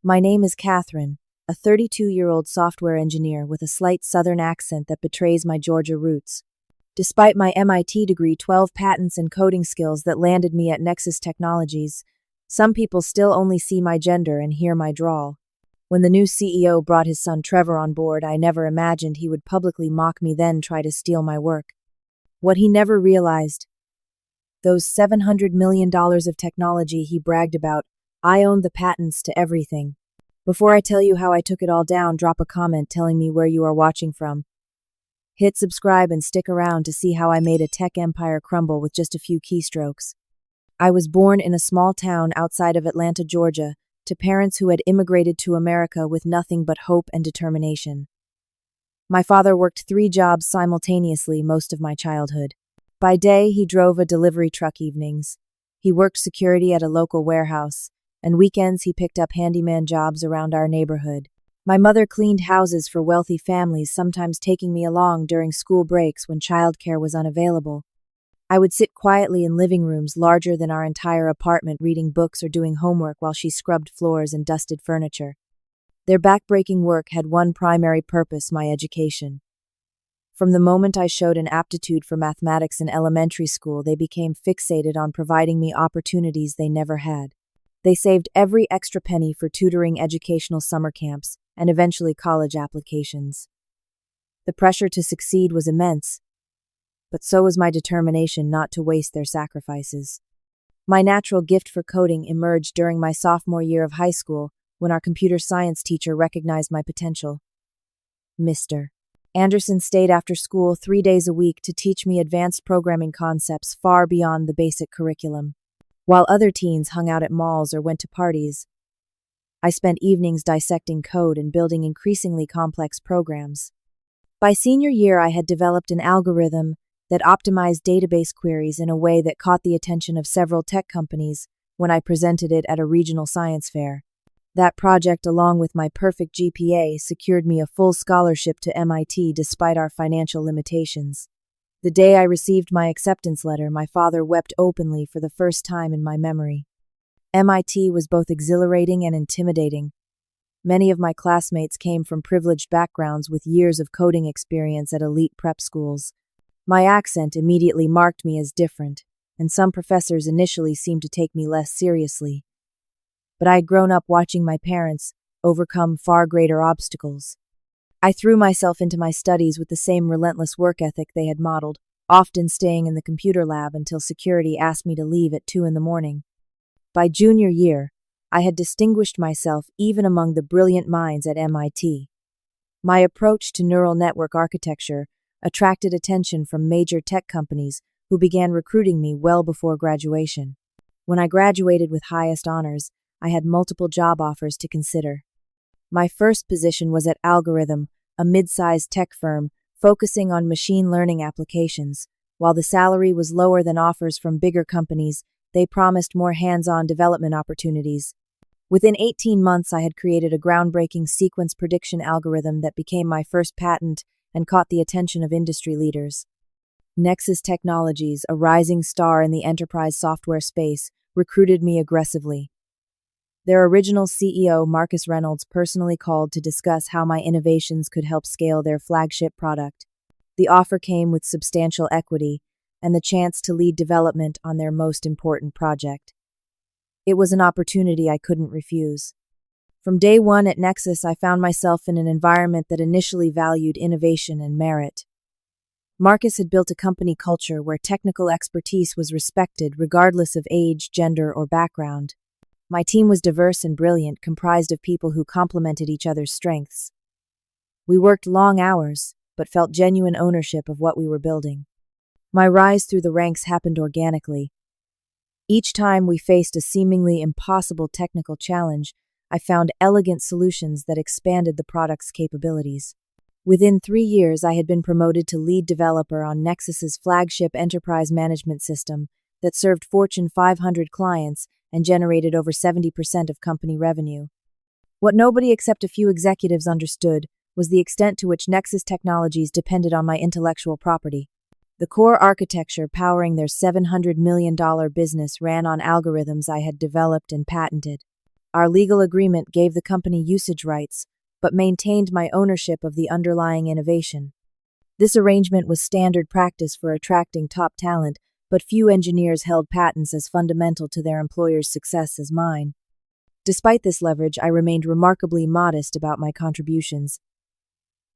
My name is Catherine, a 32-year-old software engineer with a slight southern accent that betrays my Georgia roots. Despite my MIT degree, 12 patents, and coding skills that landed me at Nexus Technologies, some people still only see my gender and hear my drawl. When the new CEO brought his son Trevor on board, I never imagined he would publicly mock me, then try to steal my work. What he never realized, those $700 million of technology he bragged about, I owned the patents to everything. Before I tell you how I took it all down, drop a comment telling me where you are watching from. Hit subscribe and stick around to see how I made a tech empire crumble with just a few keystrokes. I was born in a small town outside of Atlanta, Georgia, to parents who had immigrated to America with nothing but hope and determination. My father worked 3 jobs simultaneously most of my childhood. By day, he drove a delivery truck. Evenings, he worked security at a local warehouse, and weekends he picked up handyman jobs around our neighborhood. My mother cleaned houses for wealthy families, sometimes taking me along during school breaks when childcare was unavailable. I would sit quietly in living rooms larger than our entire apartment, reading books or doing homework while she scrubbed floors and dusted furniture. Their backbreaking work had one primary purpose: my education. From the moment I showed an aptitude for mathematics in elementary school, they became fixated on providing me opportunities they never had. They saved every extra penny for tutoring, educational summer camps, and eventually college applications. The pressure to succeed was immense, but so was my determination not to waste their sacrifices. My natural gift for coding emerged during my sophomore year of high school when our computer science teacher recognized my potential. Mr. Anderson stayed after school 3 days a week to teach me advanced programming concepts far beyond the basic curriculum. While other teens hung out at malls or went to parties, I spent evenings dissecting code and building increasingly complex programs. By senior year, I had developed an algorithm that optimized database queries in a way that caught the attention of several tech companies when I presented it at a regional science fair. That project, along with my perfect GPA, secured me a full scholarship to MIT despite our financial limitations. The day I received my acceptance letter, my father wept openly for the first time in my memory. MIT was both exhilarating and intimidating. Many of my classmates came from privileged backgrounds with years of coding experience at elite prep schools. My accent immediately marked me as different, and some professors initially seemed to take me less seriously. But I had grown up watching my parents overcome far greater obstacles. I threw myself into my studies with the same relentless work ethic they had modeled, often staying in the computer lab until security asked me to leave at 2 a.m. By junior year, I had distinguished myself even among the brilliant minds at MIT. My approach to neural network architecture attracted attention from major tech companies who began recruiting me well before graduation. When I graduated with highest honors, I had multiple job offers to consider. My first position was at Algorithm, a mid-sized tech firm focusing on machine learning applications. While the salary was lower than offers from bigger companies, they promised more hands-on development opportunities. Within 18 months, I had created a groundbreaking sequence prediction algorithm that became my first patent and caught the attention of industry leaders. Nexus Technologies, a rising star in the enterprise software space, recruited me aggressively. Their original CEO, Marcus Reynolds, personally called to discuss how my innovations could help scale their flagship product. The offer came with substantial equity and the chance to lead development on their most important project. It was an opportunity I couldn't refuse. From day one at Nexus, I found myself in an environment that initially valued innovation and merit. Marcus had built a company culture where technical expertise was respected regardless of age, gender, or background. My team was diverse and brilliant, comprised of people who complemented each other's strengths. We worked long hours, but felt genuine ownership of what we were building. My rise through the ranks happened organically. Each time we faced a seemingly impossible technical challenge, I found elegant solutions that expanded the product's capabilities. Within 3 years, I had been promoted to lead developer on Nexus's flagship enterprise management system that served Fortune 500 clients and generated over 70% of company revenue. What nobody except a few executives understood was the extent to which Nexus Technologies depended on my intellectual property. The core architecture powering their $700 million business ran on algorithms I had developed and patented. Our legal agreement gave the company usage rights, but maintained my ownership of the underlying innovation. This arrangement was standard practice for attracting top talent, but few engineers held patents as fundamental to their employer's success as mine. Despite this leverage, I remained remarkably modest about my contributions.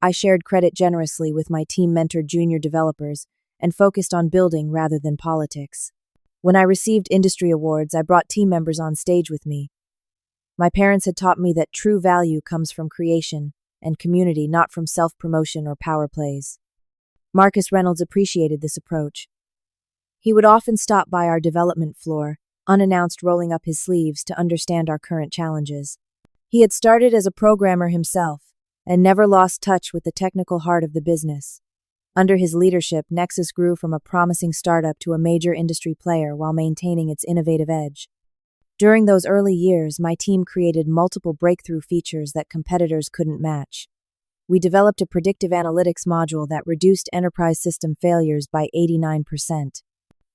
I shared credit generously with my team-mentored junior developers and focused on building rather than politics. When I received industry awards, I brought team members on stage with me. My parents had taught me that true value comes from creation and community, not from self-promotion or power plays. Marcus Reynolds appreciated this approach. He would often stop by our development floor, unannounced, rolling up his sleeves to understand our current challenges. He had started as a programmer himself and never lost touch with the technical heart of the business. Under his leadership, Nexus grew from a promising startup to a major industry player while maintaining its innovative edge. During those early years, my team created multiple breakthrough features that competitors couldn't match. We developed a predictive analytics module that reduced enterprise system failures by 89%.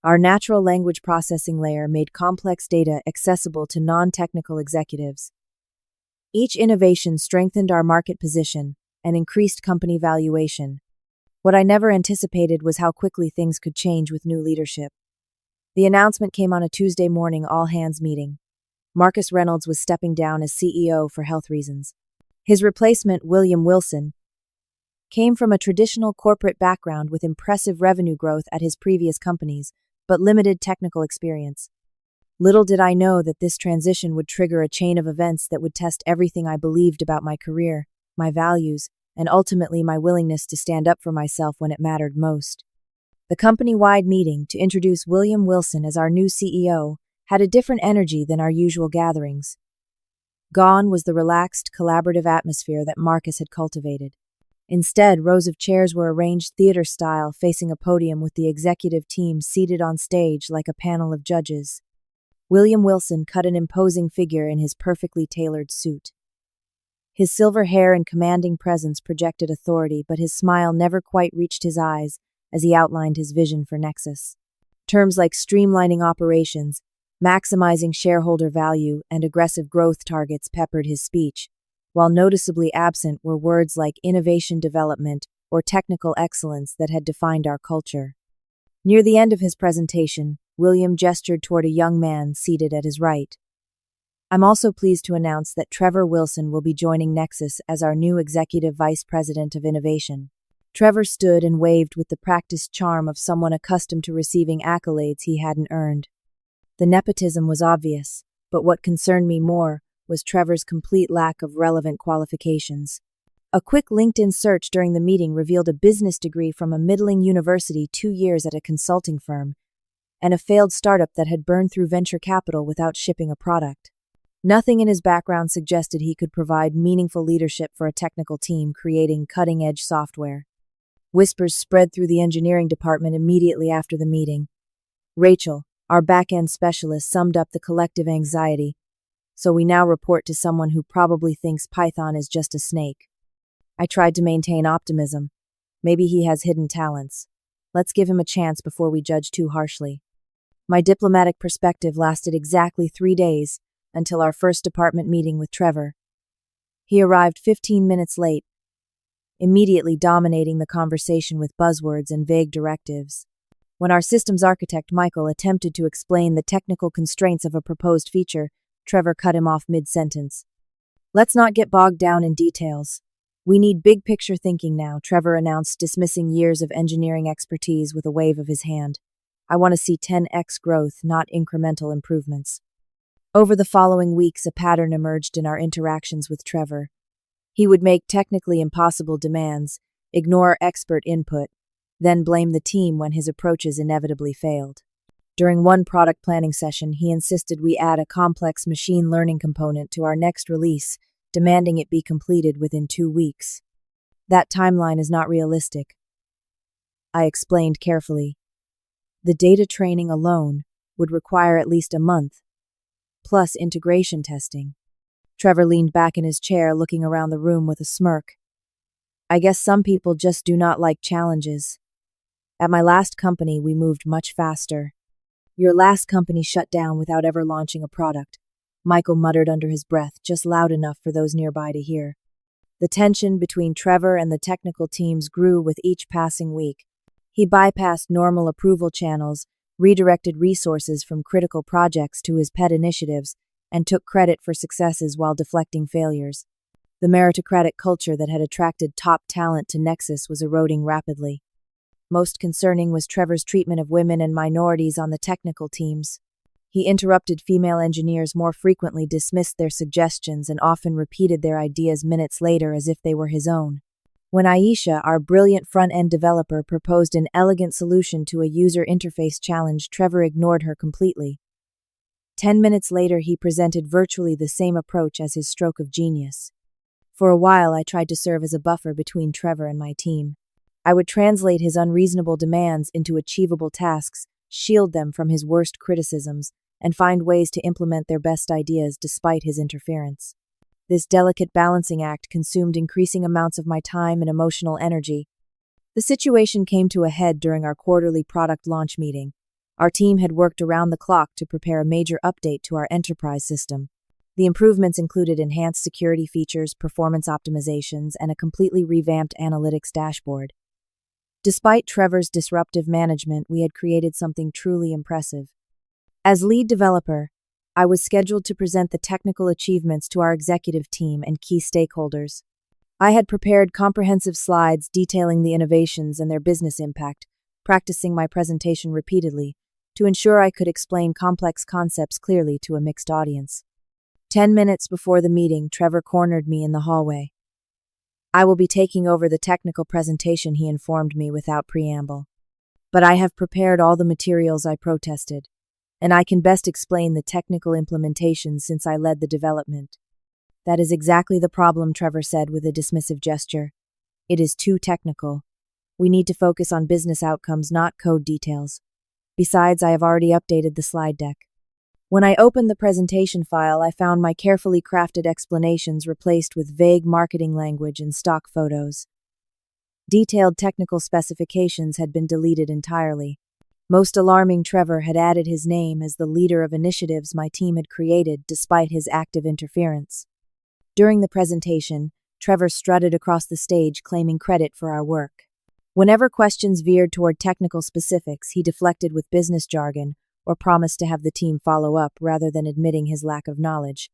Our natural language processing layer made complex data accessible to non-technical executives. Each innovation strengthened our market position and increased company valuation. What I never anticipated was how quickly things could change with new leadership. The announcement came on a Tuesday morning all-hands meeting. Marcus Reynolds was stepping down as CEO for health reasons. His replacement, William Wilson, came from a traditional corporate background with impressive revenue growth at his previous companies, but limited technical experience. Little did I know that this transition would trigger a chain of events that would test everything I believed about my career, my values, and ultimately my willingness to stand up for myself when it mattered most. The company-wide meeting to introduce William Wilson as our new CEO had a different energy than our usual gatherings. Gone was the relaxed, collaborative atmosphere that Marcus had cultivated. Instead, rows of chairs were arranged theater-style, facing a podium with the executive team seated on stage like a panel of judges. William Wilson cut an imposing figure in his perfectly tailored suit. His silver hair and commanding presence projected authority, but his smile never quite reached his eyes as he outlined his vision for Nexus. Terms like streamlining operations, maximizing shareholder value, and aggressive growth targets peppered his speech, while noticeably absent were words like innovation development or technical excellence that had defined our culture. Near the end of his presentation, William gestured toward a young man seated at his right. I'm also pleased to announce that Trevor Wilson will be joining Nexus as our new Executive Vice President of Innovation. Trevor stood and waved with the practiced charm of someone accustomed to receiving accolades he hadn't earned. The nepotism was obvious, but what concerned me more was Trevor's complete lack of relevant qualifications. A quick LinkedIn search during the meeting revealed a business degree from a middling university, 2 years at a consulting firm, and a failed startup that had burned through venture capital without shipping a product. Nothing in his background suggested he could provide meaningful leadership for a technical team creating cutting-edge software. Whispers spread through the engineering department immediately after the meeting. Rachel, our back-end specialist, summed up the collective anxiety. So we now report to someone who probably thinks Python is just a snake. I tried to maintain optimism. Maybe he has hidden talents. Let's give him a chance before we judge too harshly. My diplomatic perspective lasted exactly 3 days, until our first department meeting with Trevor. He arrived 15 minutes late, immediately dominating the conversation with buzzwords and vague directives. When our systems architect, Michael, attempted to explain the technical constraints of a proposed feature, Trevor cut him off mid-sentence. Let's not get bogged down in details. We need big-picture thinking now, Trevor announced, dismissing years of engineering expertise with a wave of his hand. I want to see 10x growth, not incremental improvements. Over the following weeks, a pattern emerged in our interactions with Trevor. He would make technically impossible demands, ignore expert input, then blame the team when his approaches inevitably failed. During one product planning session, he insisted we add a complex machine learning component to our next release, demanding it be completed within 2 weeks. That timeline is not realistic. I explained carefully. The data training alone would require at least a month, plus integration testing. Trevor leaned back in his chair, looking around the room with a smirk. I guess some people just do not like challenges. At my last company, we moved much faster. Your last company shut down without ever launching a product, Michael muttered under his breath, just loud enough for those nearby to hear. The tension between Trevor and the technical teams grew with each passing week. He bypassed normal approval channels, redirected resources from critical projects to his pet initiatives, and took credit for successes while deflecting failures. The meritocratic culture that had attracted top talent to Nexus was eroding rapidly. Most concerning was Trevor's treatment of women and minorities on the technical teams. He interrupted female engineers more frequently, dismissed their suggestions, and often repeated their ideas minutes later as if they were his own. When Aisha, our brilliant front-end developer, proposed an elegant solution to a user interface challenge, Trevor ignored her completely. 10 minutes later, he presented virtually the same approach as his stroke of genius. For a while, I tried to serve as a buffer between Trevor and my team. I would translate his unreasonable demands into achievable tasks, shield them from his worst criticisms, and find ways to implement their best ideas despite his interference. This delicate balancing act consumed increasing amounts of my time and emotional energy. The situation came to a head during our quarterly product launch meeting. Our team had worked around the clock to prepare a major update to our enterprise system. The improvements included enhanced security features, performance optimizations, and a completely revamped analytics dashboard. Despite Trevor's disruptive management, we had created something truly impressive. As lead developer, I was scheduled to present the technical achievements to our executive team and key stakeholders. I had prepared comprehensive slides detailing the innovations and their business impact, practicing my presentation repeatedly to ensure I could explain complex concepts clearly to a mixed audience. 10 minutes before the meeting, Trevor cornered me in the hallway. I will be taking over the technical presentation, he informed me without preamble. But I have prepared all the materials I protested, and I can best explain the technical implementation since I led the development. That is exactly the problem, Trevor said with a dismissive gesture. It is too technical. We need to focus on business outcomes, not code details. Besides, I have already updated the slide deck. When I opened the presentation file, I found my carefully crafted explanations replaced with vague marketing language and stock photos. Detailed technical specifications had been deleted entirely. Most alarming, Trevor had added his name as the leader of initiatives my team had created despite his active interference. During the presentation, Trevor strutted across the stage claiming credit for our work. Whenever questions veered toward technical specifics, he deflected with business jargon or promised to have the team follow up rather than admitting his lack of knowledge.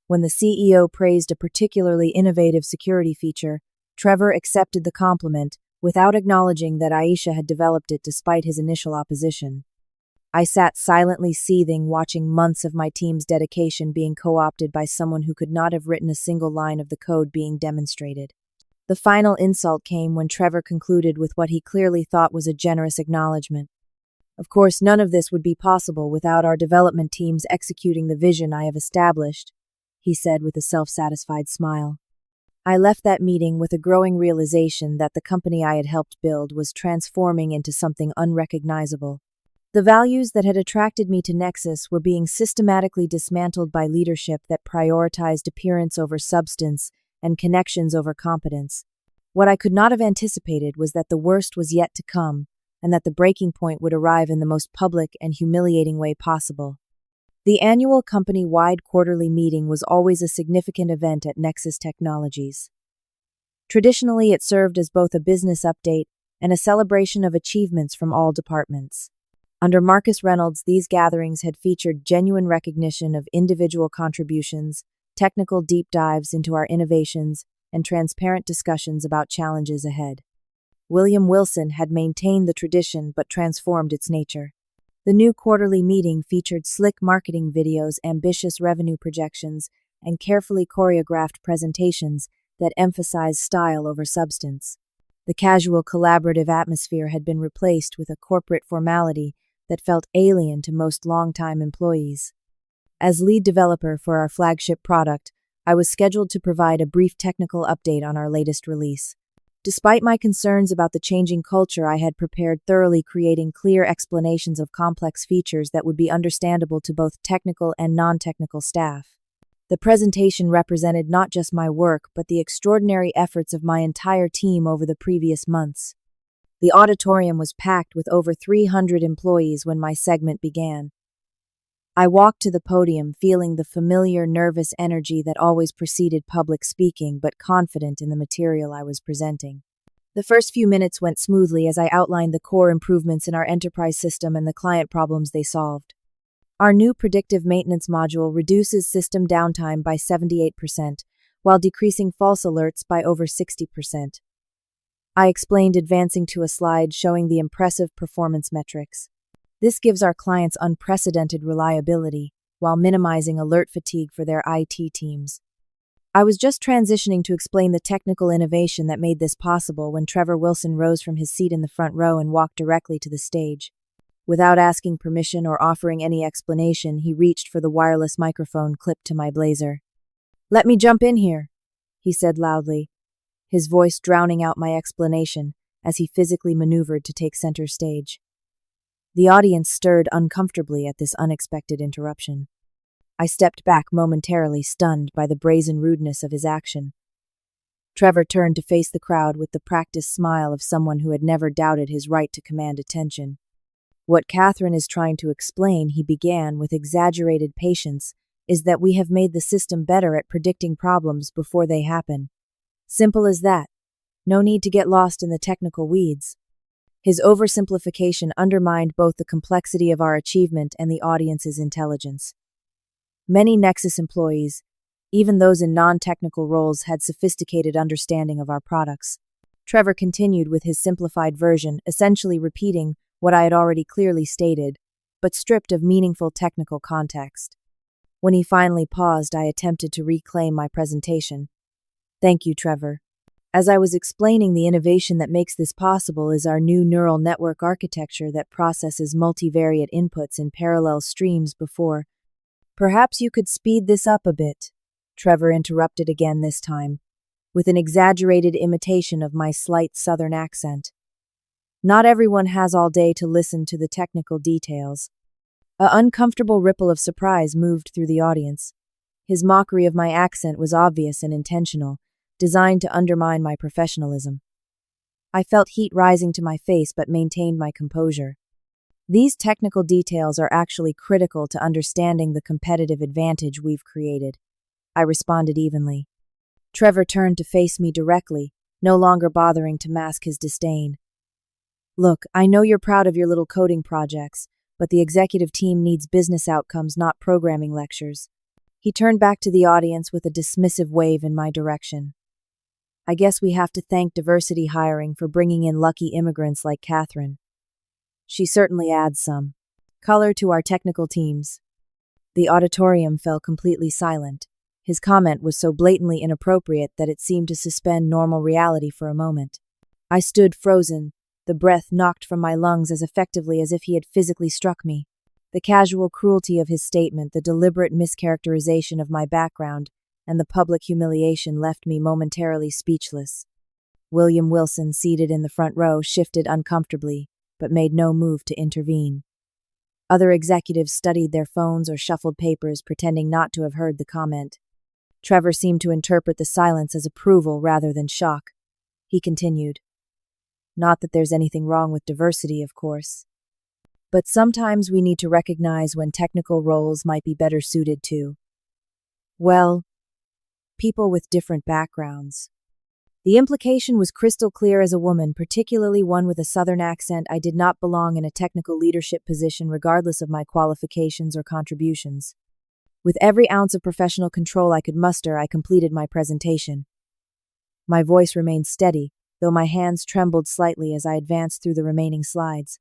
When the CEO praised a particularly innovative security feature, Trevor accepted the compliment without acknowledging that Aisha had developed it despite his initial opposition. I sat silently seething, watching months of my team's dedication being co-opted by someone who could not have written a single line of the code being demonstrated. The final insult came when Trevor concluded with what he clearly thought was a generous acknowledgement. Of course, none of this would be possible without our development teams executing the vision I have established, he said with a self-satisfied smile. I left that meeting with a growing realization that the company I had helped build was transforming into something unrecognizable. The values that had attracted me to Nexus were being systematically dismantled by leadership that prioritized appearance over substance and connections over competence. What I could not have anticipated was that the worst was yet to come, and that the breaking point would arrive in the most public and humiliating way possible. The annual company-wide quarterly meeting was always a significant event at Nexus Technologies. Traditionally, it served as both a business update and a celebration of achievements from all departments. Under Marcus Reynolds, these gatherings had featured genuine recognition of individual contributions, technical deep dives into our innovations, and transparent discussions about challenges ahead. William Wilson had maintained the tradition but transformed its nature. The new quarterly meeting featured slick marketing videos, ambitious revenue projections, and carefully choreographed presentations that emphasized style over substance. The casual collaborative atmosphere had been replaced with a corporate formality that felt alien to most longtime employees. As lead developer for our flagship product, I was scheduled to provide a brief technical update on our latest release. Despite my concerns about the changing culture, I had prepared thoroughly, creating clear explanations of complex features that would be understandable to both technical and non-technical staff. The presentation represented not just my work, but the extraordinary efforts of my entire team over the previous months. The auditorium was packed with over 300 employees when my segment began. I walked to the podium, feeling the familiar nervous energy that always preceded public speaking, but confident in the material I was presenting. The first few minutes went smoothly as I outlined the core improvements in our enterprise system and the client problems they solved. Our new predictive maintenance module reduces system downtime by 78%, while decreasing false alerts by over 60%. I explained, advancing to a slide showing the impressive performance metrics. This gives our clients unprecedented reliability, while minimizing alert fatigue for their IT teams. I was just transitioning to explain the technical innovation that made this possible when Trevor Wilson rose from his seat in the front row and walked directly to the stage. Without asking permission or offering any explanation, he reached for the wireless microphone clipped to my blazer. "Let me jump in here," he said loudly, his voice drowning out my explanation as he physically maneuvered to take center stage. The audience stirred uncomfortably at this unexpected interruption. I stepped back momentarily, stunned by the brazen rudeness of his action. Trevor turned to face the crowd with the practiced smile of someone who had never doubted his right to command attention. "What Catherine is trying to explain," he began with exaggerated patience, "is that we have made the system better at predicting problems before they happen. Simple as that. No need to get lost in the technical weeds." His oversimplification undermined both the complexity of our achievement and the audience's intelligence. Many Nexus employees, even those in non-technical roles, had sophisticated understanding of our products. Trevor continued with his simplified version, essentially repeating what I had already clearly stated, but stripped of meaningful technical context. When he finally paused, I attempted to reclaim my presentation. "Thank you, Trevor. As I was explaining, the innovation that makes this possible is our new neural network architecture that processes multivariate inputs in parallel streams before." "Perhaps you could speed this up a bit," Trevor interrupted again this time, with an exaggerated imitation of my slight southern accent. "Not everyone has all day to listen to the technical details." An uncomfortable ripple of surprise moved through the audience. His mockery of my accent was obvious and intentional, designed to undermine my professionalism. I felt heat rising to my face but maintained my composure. "These technical details are actually critical to understanding the competitive advantage we've created," I responded evenly. Trevor turned to face me directly, no longer bothering to mask his disdain. "Look, I know you're proud of your little coding projects, but the executive team needs business outcomes, not programming lectures." He turned back to the audience with a dismissive wave in my direction. "I guess we have to thank diversity hiring for bringing in lucky immigrants like Catherine. She certainly adds some color to our technical teams." The auditorium fell completely silent. His comment was so blatantly inappropriate that it seemed to suspend normal reality for a moment. I stood frozen, the breath knocked from my lungs as effectively as if he had physically struck me. The casual cruelty of his statement, the deliberate mischaracterization of my background, and the public humiliation left me momentarily speechless. William Wilson, seated in the front row, shifted uncomfortably, but made no move to intervene. Other executives studied their phones or shuffled papers, pretending not to have heard the comment. Trevor seemed to interpret the silence as approval rather than shock. He continued, "Not that there's anything wrong with diversity, of course. But sometimes we need to recognize when technical roles might be better suited to, well, people with different backgrounds." The implication was crystal clear. As a woman, particularly one with a southern accent, I did not belong in a technical leadership position regardless of my qualifications or contributions. With every ounce of professional control I could muster, I completed my presentation. My voice remained steady, though my hands trembled slightly as I advanced through the remaining slides.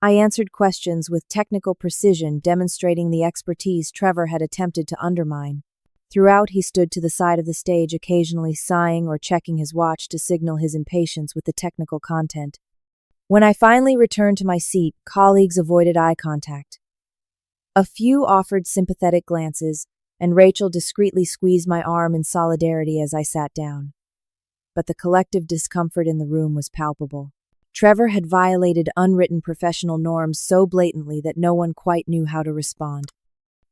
I answered questions with technical precision, demonstrating the expertise Trevor had attempted to undermine. Throughout, he stood to the side of the stage, occasionally sighing or checking his watch to signal his impatience with the technical content. When I finally returned to my seat, colleagues avoided eye contact. A few offered sympathetic glances, and Rachel discreetly squeezed my arm in solidarity as I sat down. But the collective discomfort in the room was palpable. Trevor had violated unwritten professional norms so blatantly that no one quite knew how to respond.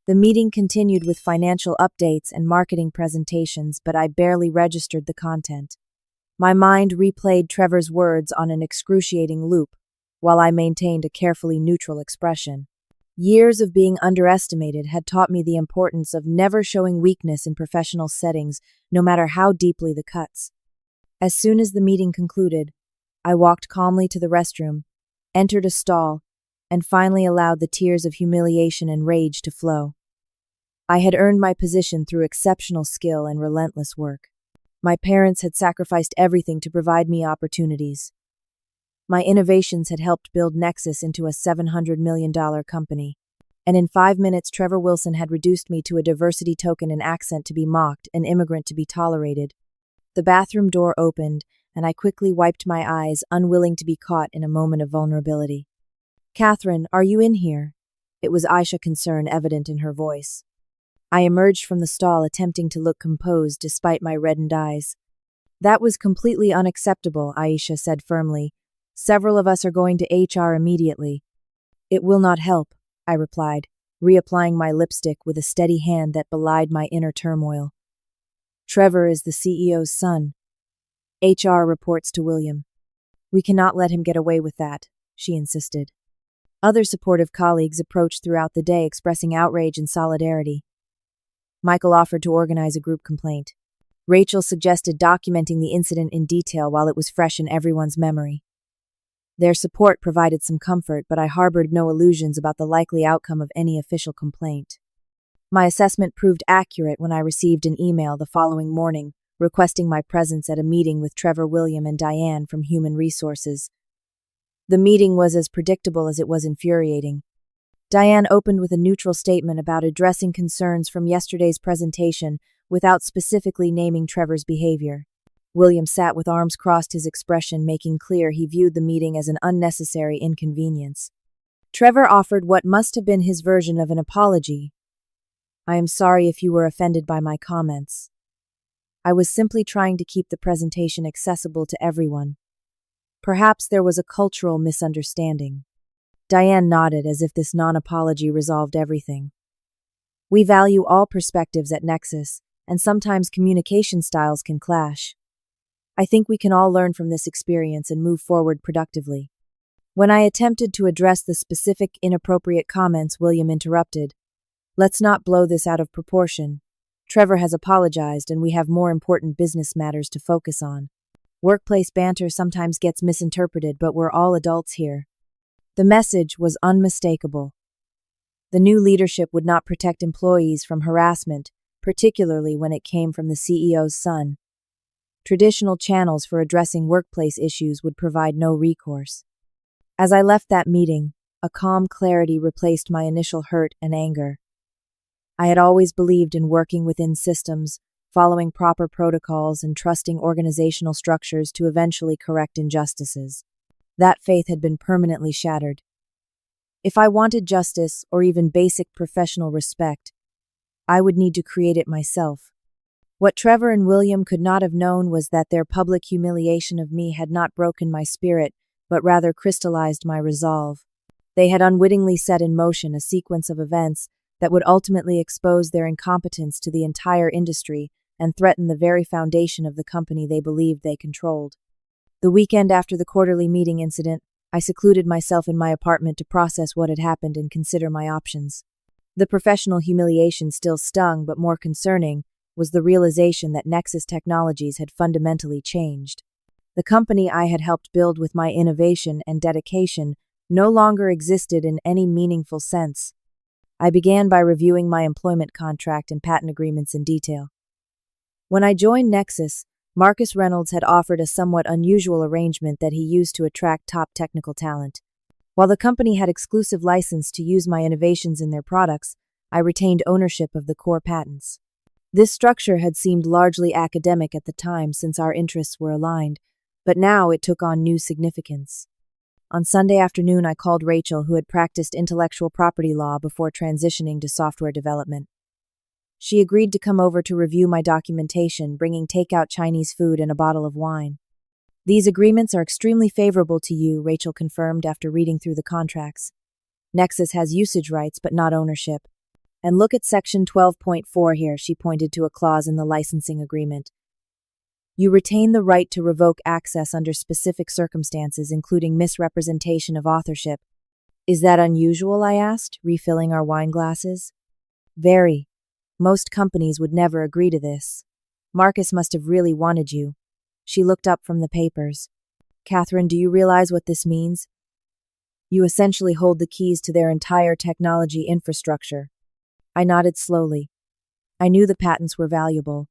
The meeting continued with financial updates and marketing presentations, but I barely registered the content. My mind replayed Trevor's words on an excruciating loop, while I maintained a carefully neutral expression. Years of being underestimated had taught me the importance of never showing weakness in professional settings, no matter how deeply the cuts. As soon as the meeting concluded, I walked calmly to the restroom, entered a stall, and finally allowed the tears of humiliation and rage to flow. I had earned my position through exceptional skill and relentless work. My parents had sacrificed everything to provide me opportunities. My innovations had helped build Nexus into a $700 million company. And in 5 minutes, Trevor Wilson had reduced me to a diversity token, an accent to be mocked, an immigrant to be tolerated. The bathroom door opened, and I quickly wiped my eyes, unwilling to be caught in a moment of vulnerability. "Catherine, are you in here?" It was Aisha, concern evident in her voice. I emerged from the stall, attempting to look composed despite my reddened eyes. "That was completely unacceptable," Aisha said firmly. "Several of us are going to HR immediately." "It will not help," I replied, reapplying my lipstick with a steady hand that belied my inner turmoil. "Trevor is the CEO's son. HR reports to William. We cannot let him get away with that," she insisted. Other supportive colleagues approached throughout the day, expressing outrage and solidarity. Michael offered to organize a group complaint. Rachel suggested documenting the incident in detail while it was fresh in everyone's memory. Their support provided some comfort, but I harbored no illusions about the likely outcome of any official complaint. My assessment proved accurate when I received an email the following morning requesting my presence at a meeting with Trevor, William, and Diane from Human Resources. The meeting was as predictable as it was infuriating. Diane opened with a neutral statement about addressing concerns from yesterday's presentation without specifically naming Trevor's behavior. William sat with arms crossed, his expression making clear he viewed the meeting as an unnecessary inconvenience. Trevor offered what must have been his version of an apology. "I am sorry if you were offended by my comments. I was simply trying to keep the presentation accessible to everyone. Perhaps there was a cultural misunderstanding." Diane nodded as if this non-apology resolved everything. "We value all perspectives at Nexus, and sometimes communication styles can clash. I think we can all learn from this experience and move forward productively." When I attempted to address the specific inappropriate comments, William interrupted. "Let's not blow this out of proportion. Trevor has apologized, and we have more important business matters to focus on. Workplace banter sometimes gets misinterpreted, but we're all adults here." The message was unmistakable. The new leadership would not protect employees from harassment, particularly when it came from the CEO's son. Traditional channels for addressing workplace issues would provide no recourse. As I left that meeting, a calm clarity replaced my initial hurt and anger. I had always believed in working within systems, following proper protocols, and trusting organizational structures to eventually correct injustices. That faith had been permanently shattered. If I wanted justice or even basic professional respect, I would need to create it myself. What Trevor and William could not have known was that their public humiliation of me had not broken my spirit, but rather crystallized my resolve. They had unwittingly set in motion a sequence of events that would ultimately expose their incompetence to the entire industry and threaten the very foundation of the company they believed they controlled. The weekend after the quarterly meeting incident, I secluded myself in my apartment to process what had happened and consider my options. The professional humiliation still stung, but more concerning was the realization that Nexus Technologies had fundamentally changed. The company I had helped build with my innovation and dedication no longer existed in any meaningful sense. I began by reviewing my employment contract and patent agreements in detail. When I joined Nexus, Marcus Reynolds had offered a somewhat unusual arrangement that he used to attract top technical talent. While the company had exclusive license to use my innovations in their products, I retained ownership of the core patents. This structure had seemed largely academic at the time since our interests were aligned, but now it took on new significance. On Sunday afternoon, I called Rachel, who had practiced intellectual property law before transitioning to software development. She agreed to come over to review my documentation, bringing takeout Chinese food and a bottle of wine. "These agreements are extremely favorable to you," Rachel confirmed after reading through the contracts. "Nexus has usage rights but not ownership. And look at Section 12.4 here," she pointed to a clause in the licensing agreement. "You retain the right to revoke access under specific circumstances, including misrepresentation of authorship." Is that unusual? I asked, refilling our wine glasses. Very. Most companies would never agree to this. Marcus must have really wanted you. She looked up from the papers. Catherine, do you realize what this means? You essentially hold the keys to their entire technology infrastructure. I nodded slowly. I knew the patents were valuable,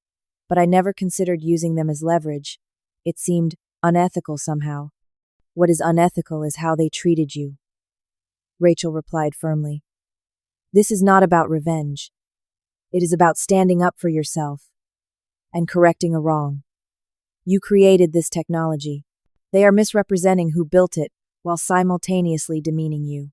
but I never considered using them as leverage. It seemed unethical somehow. What is unethical is how they treated you. Rachel replied firmly. This is not about revenge. It is about standing up for yourself and correcting a wrong. You created this technology. They are misrepresenting who built it while simultaneously demeaning you.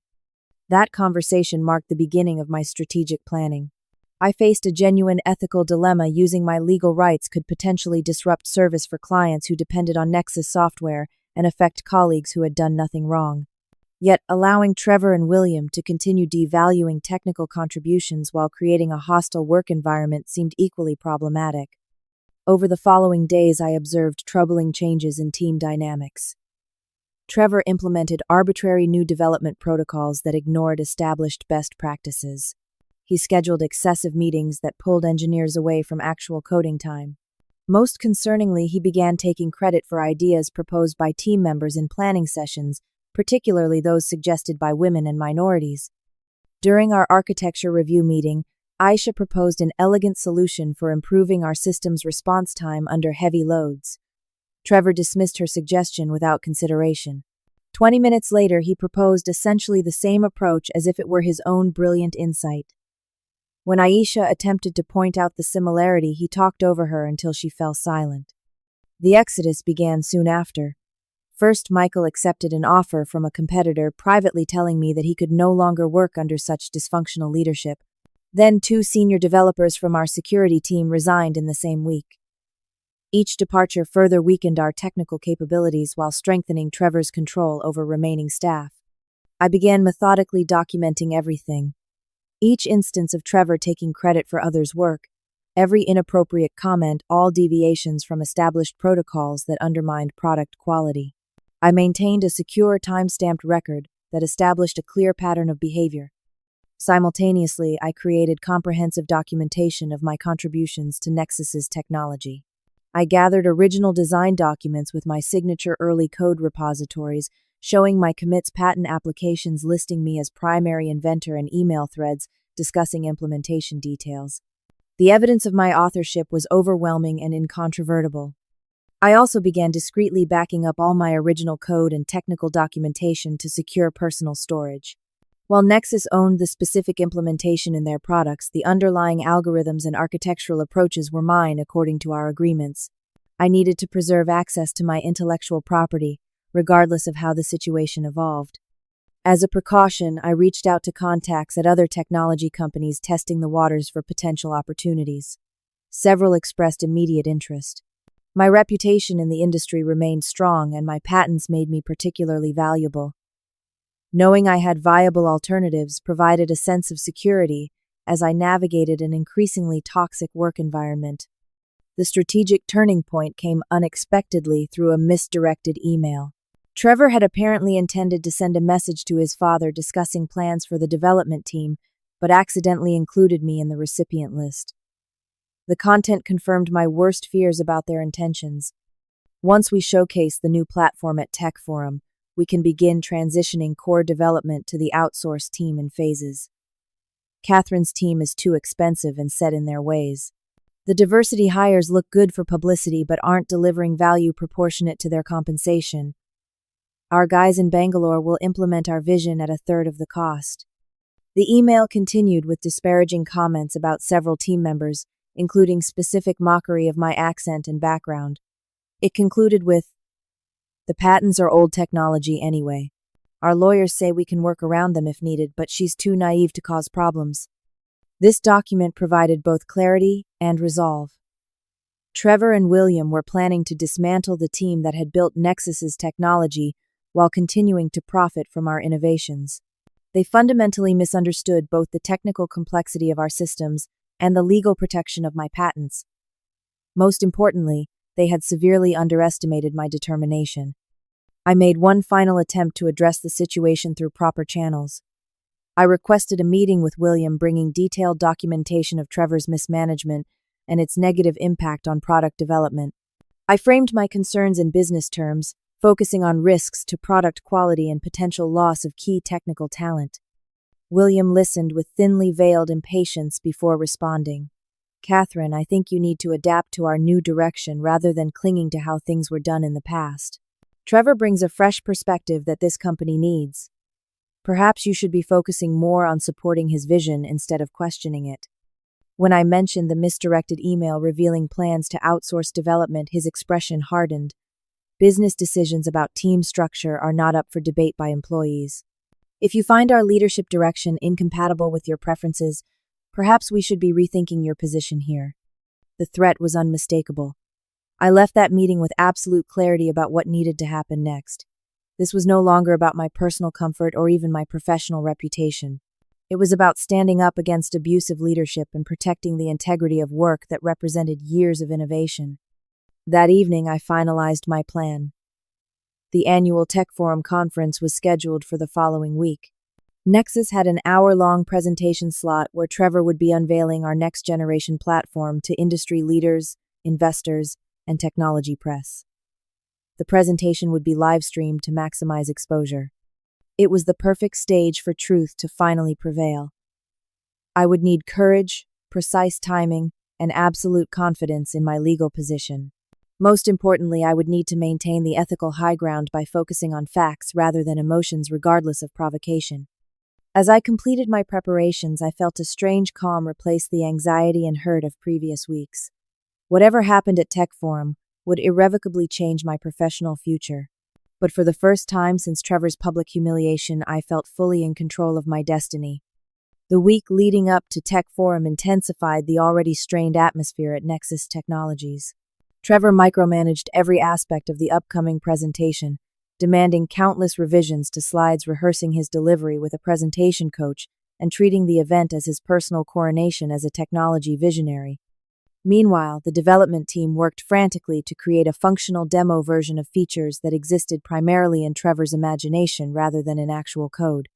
That conversation marked the beginning of my strategic planning. I faced a genuine ethical dilemma. Using my legal rights could potentially disrupt service for clients who depended on Nexus software and affect colleagues who had done nothing wrong. Yet, allowing Trevor and William to continue devaluing technical contributions while creating a hostile work environment seemed equally problematic. Over the following days, I observed troubling changes in team dynamics. Trevor implemented arbitrary new development protocols that ignored established best practices. He scheduled excessive meetings that pulled engineers away from actual coding time. Most concerningly, he began taking credit for ideas proposed by team members in planning sessions, particularly those suggested by women and minorities. During our architecture review meeting, Aisha proposed an elegant solution for improving our system's response time under heavy loads. Trevor dismissed her suggestion without consideration. 20 minutes later, he proposed essentially the same approach as if it were his own brilliant insight. When Aisha attempted to point out the similarity, he talked over her until she fell silent. The exodus began soon after. First, Michael accepted an offer from a competitor, privately telling me that he could no longer work under such dysfunctional leadership. Then 2 senior developers from our security team resigned in the same week. Each departure further weakened our technical capabilities while strengthening Trevor's control over remaining staff. I began methodically documenting everything. Each instance of Trevor taking credit for others' work, every inappropriate comment, all deviations from established protocols that undermined product quality. I maintained a secure time-stamped record that established a clear pattern of behavior. Simultaneously, I created comprehensive documentation of my contributions to Nexus's technology. I gathered original design documents with my signature early code repositories, showing my commits patent applications, listing me as primary inventor, and email threads discussing implementation details. The evidence of my authorship was overwhelming and incontrovertible. I also began discreetly backing up all my original code and technical documentation to secure personal storage. While Nexus owned the specific implementation in their products, the underlying algorithms and architectural approaches were mine according to our agreements. I needed to preserve access to my intellectual property, regardless of how the situation evolved. As a precaution, I reached out to contacts at other technology companies testing the waters for potential opportunities. Several expressed immediate interest. My reputation in the industry remained strong, and my patents made me particularly valuable. Knowing I had viable alternatives provided a sense of security as I navigated an increasingly toxic work environment. The strategic turning point came unexpectedly through a misdirected email. Trevor had apparently intended to send a message to his father discussing plans for the development team, but accidentally included me in the recipient list. The content confirmed my worst fears about their intentions. Once we showcase the new platform at Tech Forum, we can begin transitioning core development to the outsourced team in phases. Catherine's team is too expensive and set in their ways. The diversity hires look good for publicity but aren't delivering value proportionate to their compensation. Our guys in Bangalore will implement our vision at a third of the cost. The email continued with disparaging comments about several team members, including specific mockery of my accent and background. It concluded with, "The patents are old technology anyway. Our lawyers say we can work around them if needed, but she's too naive to cause problems." This document provided both clarity and resolve. Trevor and William were planning to dismantle the team that had built Nexus's technology while continuing to profit from our innovations. They fundamentally misunderstood both the technical complexity of our systems and the legal protection of my patents. Most importantly, they had severely underestimated my determination. I made one final attempt to address the situation through proper channels. I requested a meeting with William, bringing detailed documentation of Trevor's mismanagement and its negative impact on product development. I framed my concerns in business terms, focusing on risks to product quality and potential loss of key technical talent. William listened with thinly veiled impatience before responding. Catherine, I think you need to adapt to our new direction rather than clinging to how things were done in the past. Trevor brings a fresh perspective that this company needs. Perhaps you should be focusing more on supporting his vision instead of questioning it. When I mentioned the misdirected email revealing plans to outsource development, his expression hardened. Business decisions about team structure are not up for debate by employees. If you find our leadership direction incompatible with your preferences, perhaps we should be rethinking your position here. The threat was unmistakable. I left that meeting with absolute clarity about what needed to happen next. This was no longer about my personal comfort or even my professional reputation. It was about standing up against abusive leadership and protecting the integrity of work that represented years of innovation. That evening, I finalized my plan. The annual Tech Forum conference was scheduled for the following week. Nexus had an hour-long presentation slot where Trevor would be unveiling our next-generation platform to industry leaders, investors, and technology press. The presentation would be live-streamed to maximize exposure. It was the perfect stage for truth to finally prevail. I would need courage, precise timing, and absolute confidence in my legal position. Most importantly, I would need to maintain the ethical high ground by focusing on facts rather than emotions regardless of provocation. As I completed my preparations, I felt a strange calm replace the anxiety and hurt of previous weeks. Whatever happened at Tech Forum would irrevocably change my professional future. But for the first time since Trevor's public humiliation, I felt fully in control of my destiny. The week leading up to Tech Forum intensified the already strained atmosphere at Nexus Technologies. Trevor micromanaged every aspect of the upcoming presentation, demanding countless revisions to slides, rehearsing his delivery with a presentation coach, and treating the event as his personal coronation as a technology visionary. Meanwhile, the development team worked frantically to create a functional demo version of features that existed primarily in Trevor's imagination rather than in actual code.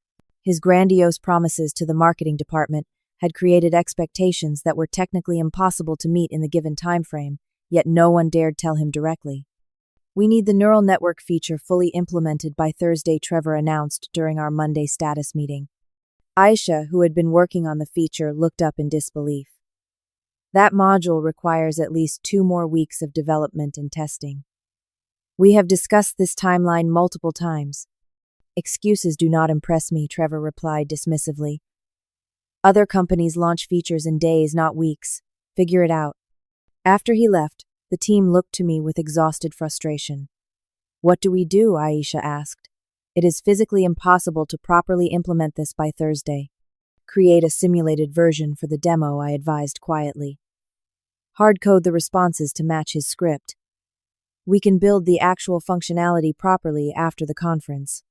His grandiose promises to the marketing department had created expectations that were technically impossible to meet in the given timeframe, yet no one dared tell him directly. We need the neural network feature fully implemented by Thursday, Trevor announced during our Monday status meeting. Aisha, who had been working on the feature, looked up in disbelief. That module requires at least 2 more weeks of development and testing. We have discussed this timeline multiple times. Excuses do not impress me, Trevor replied dismissively. Other companies launch features in days, not weeks. Figure it out. After he left, the team looked to me with exhausted frustration. What do we do? Aisha asked. It is physically impossible to properly implement this by Thursday. Create a simulated version for the demo, I advised quietly. Hard-code the responses to match his script. We can build the actual functionality properly after the conference.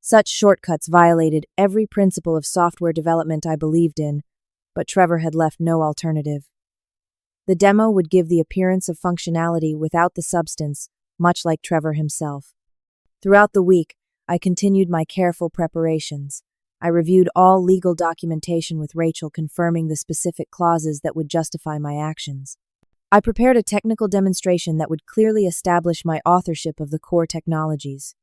Such shortcuts violated every principle of software development I believed in, but Trevor had left no alternative. The demo would give the appearance of functionality without the substance, much like Trevor himself. Throughout the week, I continued my careful preparations. I reviewed all legal documentation with Rachel, confirming the specific clauses that would justify my actions. I prepared a technical demonstration that would clearly establish my authorship of the core technologies.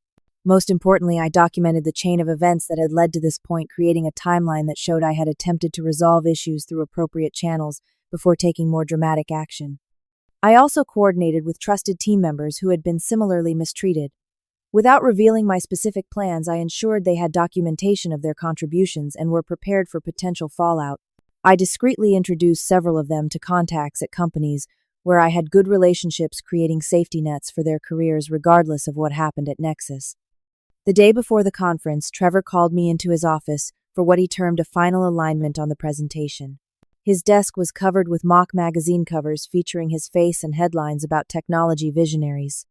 Most importantly, I documented the chain of events that had led to this point, creating a timeline that showed I had attempted to resolve issues through appropriate channels before taking more dramatic action. I also coordinated with trusted team members who had been similarly mistreated. Without revealing my specific plans, I ensured they had documentation of their contributions and were prepared for potential fallout. I discreetly introduced several of them to contacts at companies where I had good relationships, creating safety nets for their careers regardless of what happened at Nexus. The day before the conference, Trevor called me into his office for what he termed a final alignment on the presentation. His desk was covered with mock magazine covers featuring his face and headlines about technology visionaries.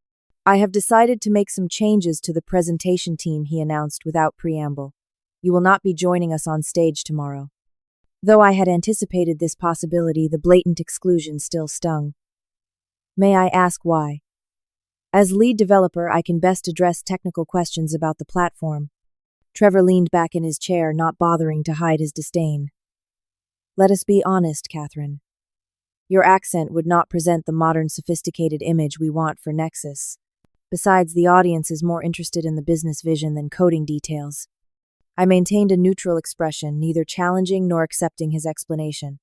I have decided to make some changes to the presentation team, he announced without preamble. You will not be joining us on stage tomorrow. Though I had anticipated this possibility, the blatant exclusion still stung. May I ask why? As lead developer, I can best address technical questions about the platform. Trevor leaned back in his chair, not bothering to hide his disdain. Let us be honest, Catherine. Your accent would not present the modern, sophisticated image we want for Nexus. Besides, the audience is more interested in the business vision than coding details. I maintained a neutral expression, neither challenging nor accepting his explanation.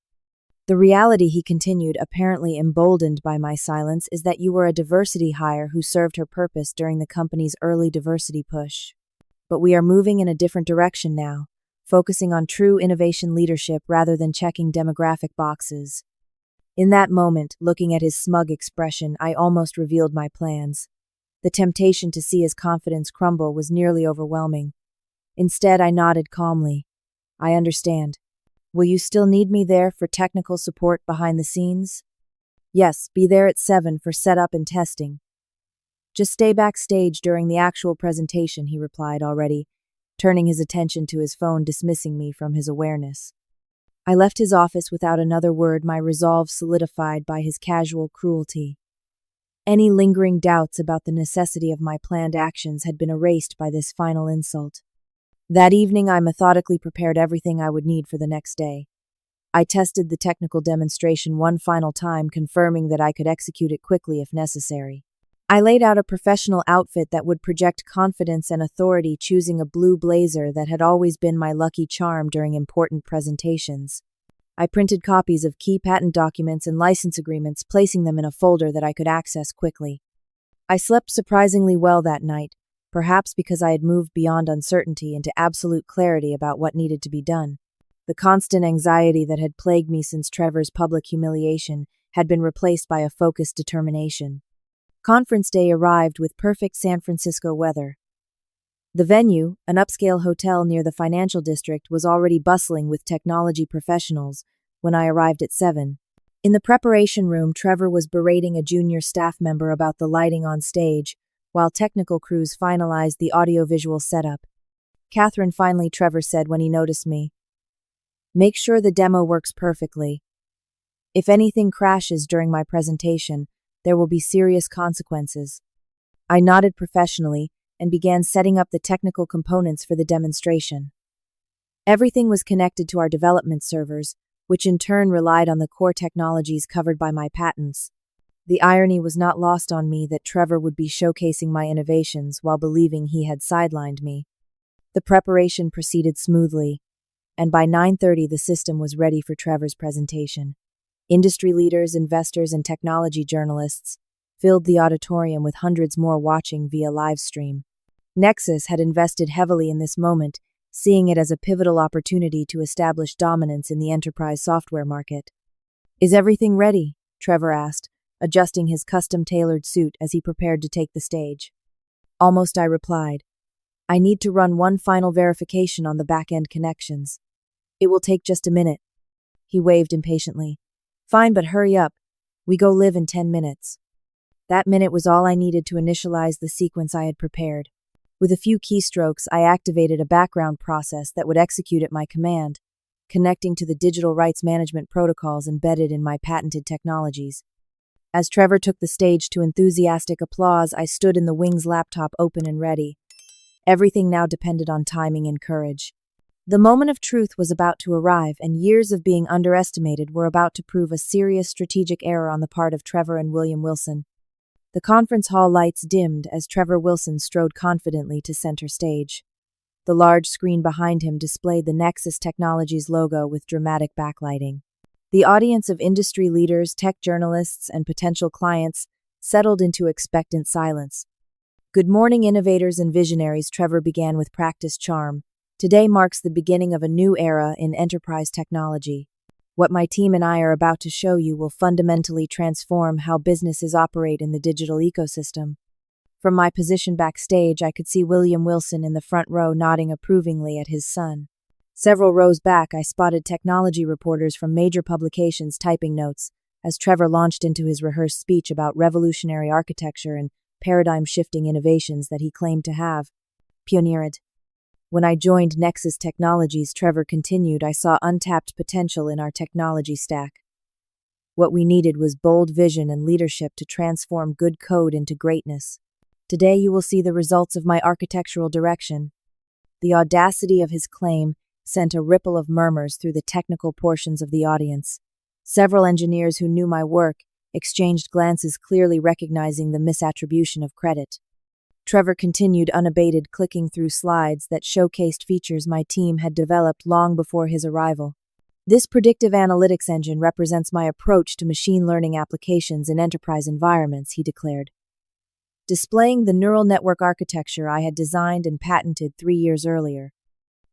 The reality, he continued, apparently emboldened by my silence, is that you were a diversity hire who served her purpose during the company's early diversity push. But we are moving in a different direction now, focusing on true innovation leadership rather than checking demographic boxes. In that moment, looking at his smug expression, I almost revealed my plans. The temptation to see his confidence crumble was nearly overwhelming. Instead, I nodded calmly. I understand. Will you still need me there for technical support behind the scenes? Yes, be there at 7 for setup and testing. Just stay backstage during the actual presentation, he replied already, turning his attention to his phone, dismissing me from his awareness. I left his office without another word, my resolve solidified by his casual cruelty. Any lingering doubts about the necessity of my planned actions had been erased by this final insult. That evening, I methodically prepared everything I would need for the next day. I tested the technical demonstration one final time, confirming that I could execute it quickly if necessary. I laid out a professional outfit that would project confidence and authority, choosing a blue blazer that had always been my lucky charm during important presentations. I printed copies of key patent documents and license agreements, placing them in a folder that I could access quickly. I slept surprisingly well that night, perhaps because I had moved beyond uncertainty into absolute clarity about what needed to be done. The constant anxiety that had plagued me since Trevor's public humiliation had been replaced by a focused determination. Conference day arrived with perfect San Francisco weather. The venue, an upscale hotel near the financial district, was already bustling with technology professionals when I arrived at 7. In the preparation room, Trevor was berating a junior staff member about the lighting on stage, while technical crews finalized the audiovisual setup. Catherine, finally, Trevor said when he noticed me. Make sure the demo works perfectly. If anything crashes during my presentation, there will be serious consequences. I nodded professionally and began setting up the technical components for the demonstration. Everything was connected to our development servers, which in turn relied on the core technologies covered by my patents. The irony was not lost on me that Trevor would be showcasing my innovations while believing he had sidelined me. The preparation proceeded smoothly, and by 9:30 the system was ready for Trevor's presentation. Industry leaders, investors, and technology journalists filled the auditorium, with hundreds more watching via live stream. Nexus had invested heavily in this moment, seeing it as a pivotal opportunity to establish dominance in the enterprise software market. Is everything ready? Trevor asked, adjusting his custom-tailored suit as he prepared to take the stage. Almost, I replied. I need to run one final verification on the back-end connections. It will take just a minute. He waved impatiently. Fine, but hurry up. We go live in 10 minutes. That minute was all I needed to initialize the sequence I had prepared. With a few keystrokes, I activated a background process that would execute at my command, connecting to the digital rights management protocols embedded in my patented technologies. As Trevor took the stage to enthusiastic applause, I stood in the wing's laptop open and ready. Everything now depended on timing and courage. The moment of truth was about to arrive, and years of being underestimated were about to prove a serious strategic error on the part of Trevor and William Wilson. The conference hall lights dimmed as Trevor Wilson strode confidently to center stage. The large screen behind him displayed the Nexus Technologies logo with dramatic backlighting. The audience of industry leaders, tech journalists, and potential clients settled into expectant silence. Good morning, innovators and visionaries, Trevor began with practiced charm. Today marks the beginning of a new era in enterprise technology. What my team and I are about to show you will fundamentally transform how businesses operate in the digital ecosystem. From my position backstage, I could see William Wilson in the front row nodding approvingly at his son. Several rows back, I spotted technology reporters from major publications typing notes as Trevor launched into his rehearsed speech about revolutionary architecture and paradigm-shifting innovations that he claimed to have pioneered. When I joined Nexus Technologies, Trevor continued, I saw untapped potential in our technology stack. What we needed was bold vision and leadership to transform good code into greatness. Today you will see the results of my architectural direction. The audacity of his claim sent a ripple of murmurs through the technical portions of the audience. Several engineers who knew my work exchanged glances, clearly recognizing the misattribution of credit. Trevor continued unabated, clicking through slides that showcased features my team had developed long before his arrival. This predictive analytics engine represents my approach to machine learning applications in enterprise environments, he declared, displaying the neural network architecture I had designed and patented 3 years earlier.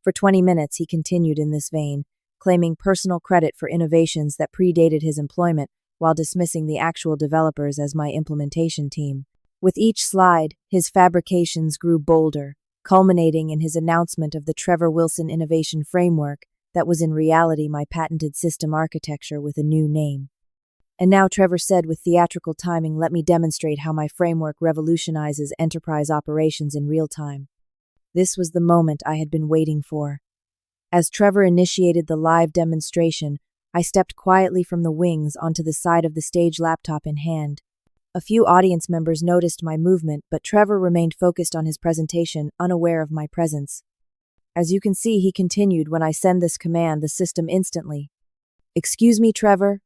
For 20 minutes, he continued in this vein, claiming personal credit for innovations that predated his employment while dismissing the actual developers as my implementation team. With each slide, his fabrications grew bolder, culminating in his announcement of the Trevor Wilson Innovation Framework that was in reality my patented system architecture with a new name. And now, Trevor said with theatrical timing, let me demonstrate how my framework revolutionizes enterprise operations in real time. This was the moment I had been waiting for. As Trevor initiated the live demonstration, I stepped quietly from the wings onto the side of the stage, laptop in hand. A few audience members noticed my movement, but Trevor remained focused on his presentation, unaware of my presence. As you can see, he continued, when I send this command, the system instantly. Excuse me, Trevor?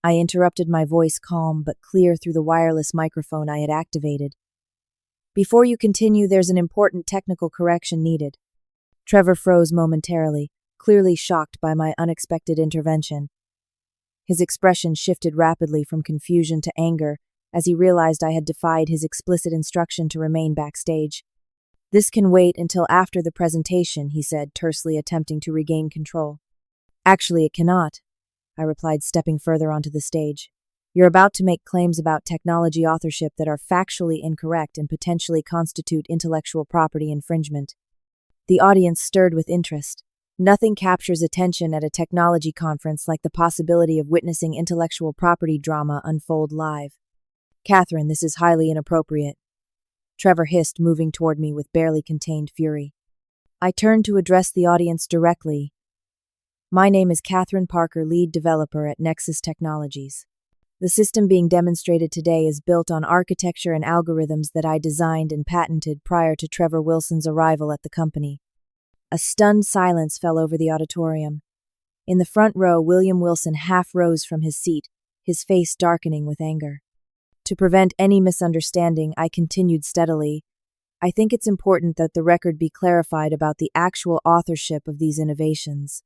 I interrupted, my voice calm but clear through the wireless microphone I had activated. Before you continue, there's an important technical correction needed. Trevor froze momentarily, clearly shocked by my unexpected intervention. His expression shifted rapidly from confusion to anger as he realized I had defied his explicit instruction to remain backstage. This can wait until after the presentation, he said, tersely attempting to regain control. Actually, it cannot, I replied, stepping further onto the stage. You're about to make claims about technology authorship that are factually incorrect and potentially constitute intellectual property infringement. The audience stirred with interest. Nothing captures attention at a technology conference like the possibility of witnessing intellectual property drama unfold live. Catherine, this is highly inappropriate, Trevor hissed, moving toward me with barely contained fury. I turned to address the audience directly. My name is Catherine Parker, lead developer at Nexus Technologies. The system being demonstrated today is built on architecture and algorithms that I designed and patented prior to Trevor Wilson's arrival at the company. A stunned silence fell over the auditorium. In the front row, William Wilson half rose from his seat, his face darkening with anger. To prevent any misunderstanding, I continued steadily. I think it's important that the record be clarified about the actual authorship of these innovations.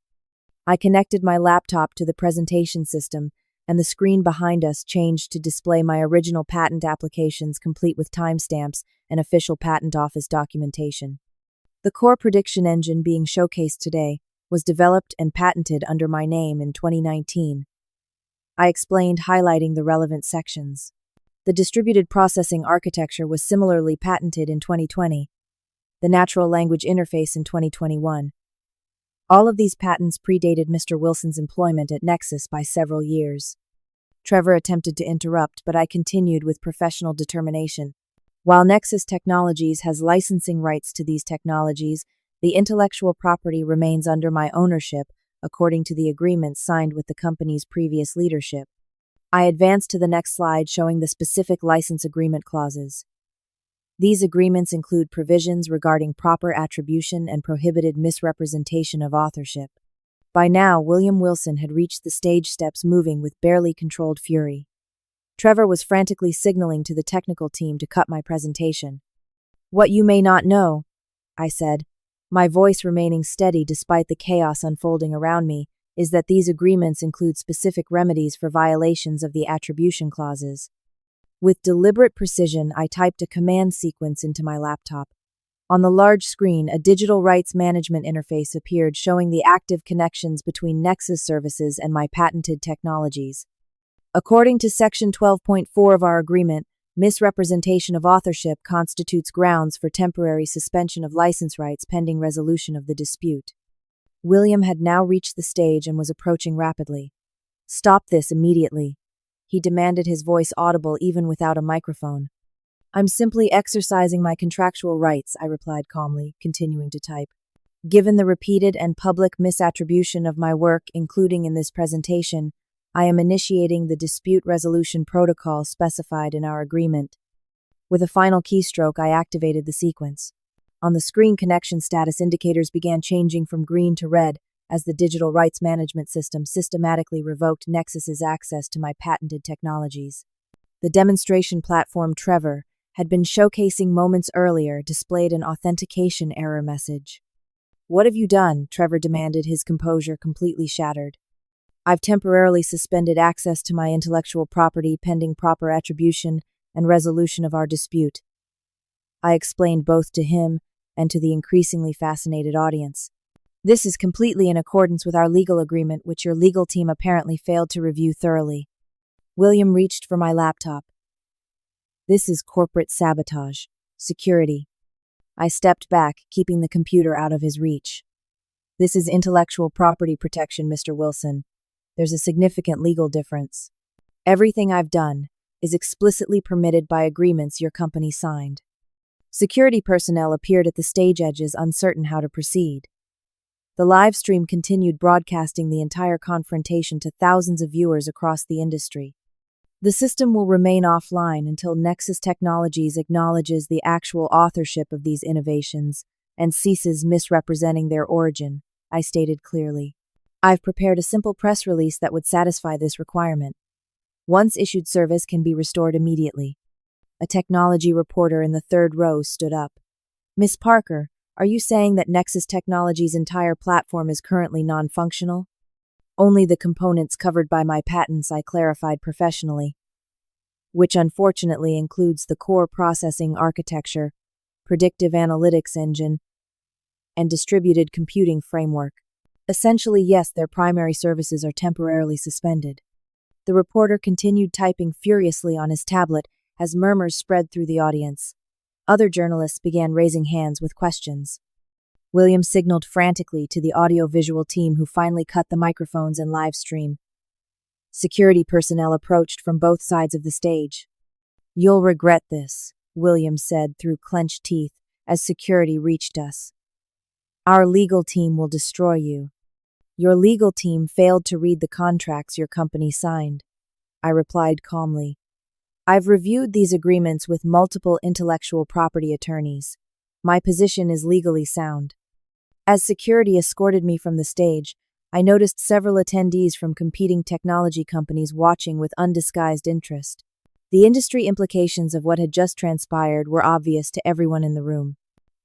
I connected my laptop to the presentation system, and the screen behind us changed to display my original patent applications, complete with timestamps and official patent office documentation. The core prediction engine being showcased today was developed and patented under my name in 2019. I explained, highlighting the relevant sections. The distributed processing architecture was similarly patented in 2020, the natural language interface in 2021. All of these patents predated Mr. Wilson's employment at Nexus by several years. Trevor attempted to interrupt, but I continued with professional determination. While Nexus Technologies has licensing rights to these technologies, the intellectual property remains under my ownership, according to the agreements signed with the company's previous leadership. I advanced to the next slide, showing the specific license agreement clauses. These agreements include provisions regarding proper attribution and prohibited misrepresentation of authorship. By now, William Wilson had reached the stage steps, moving with barely controlled fury. Trevor was frantically signaling to the technical team to cut my presentation. What you may not know, I said, my voice remaining steady despite the chaos unfolding around me, is that these agreements include specific remedies for violations of the attribution clauses. With deliberate precision, I typed a command sequence into my laptop. On the large screen, a digital rights management interface appeared, showing the active connections between Nexus services and my patented technologies. According to Section 12.4 of our agreement, misrepresentation of authorship constitutes grounds for temporary suspension of license rights pending resolution of the dispute. William had now reached the stage and was approaching rapidly. Stop this immediately, he demanded, his voice audible even without a microphone. I'm simply exercising my contractual rights, I replied calmly, continuing to type. Given the repeated and public misattribution of my work, including in this presentation, I am initiating the dispute resolution protocol specified in our agreement. With a final keystroke, I activated the sequence. On the screen, connection status indicators began changing from green to red as the digital rights management system systematically revoked Nexus's access to my patented technologies. The demonstration platform Trevor had been showcasing moments earlier displayed an authentication error message. "What have you done?" Trevor demanded, his composure completely shattered. "I've temporarily suspended access to my intellectual property pending proper attribution and resolution of our dispute." I explained both to him and to the increasingly fascinated audience. "This is completely in accordance with our legal agreement, which your legal team apparently failed to review thoroughly." William reached for my laptop. "This is corporate sabotage. Security." I stepped back, keeping the computer out of his reach. "This is intellectual property protection, Mr. Wilson. There's a significant legal difference. Everything I've done is explicitly permitted by agreements your company signed." Security personnel appeared at the stage edges, uncertain how to proceed. The live stream continued, broadcasting the entire confrontation to thousands of viewers across the industry. "The system will remain offline until Nexus Technologies acknowledges the actual authorship of these innovations and ceases misrepresenting their origin," I stated clearly. "I've prepared a simple press release that would satisfy this requirement. Once issued, service can be restored immediately." A technology reporter in the third row stood up. "Miss Parker, are you saying that Nexus Technologies' entire platform is currently non-functional?" "Only the components covered by my patents," I clarified professionally, "which unfortunately includes the core processing architecture, predictive analytics engine, and distributed computing framework. Essentially, yes, their primary services are temporarily suspended." The reporter continued typing furiously on his tablet as murmurs spread through the audience. Other journalists began raising hands with questions. William signaled frantically to the audio-visual team, who finally cut the microphones and live stream. Security personnel approached from both sides of the stage. "You'll regret this," William said through clenched teeth as security reached us. "Our legal team will destroy you." "Your legal team failed to read the contracts your company signed," I replied calmly. "I've reviewed these agreements with multiple intellectual property attorneys. My position is legally sound." As security escorted me from the stage, I noticed several attendees from competing technology companies watching with undisguised interest. The industry implications of what had just transpired were obvious to everyone in the room.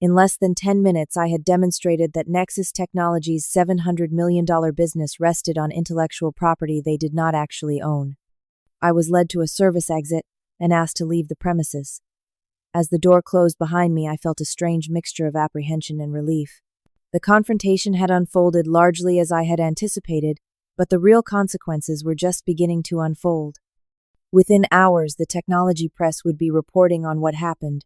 In less than 10 minutes, I had demonstrated that Nexus Technologies' $700 million business rested on intellectual property they did not actually own. I was led to a service exit and asked to leave the premises. As the door closed behind me, I felt a strange mixture of apprehension and relief. The confrontation had unfolded largely as I had anticipated, but the real consequences were just beginning to unfold. Within hours, the technology press would be reporting on what happened.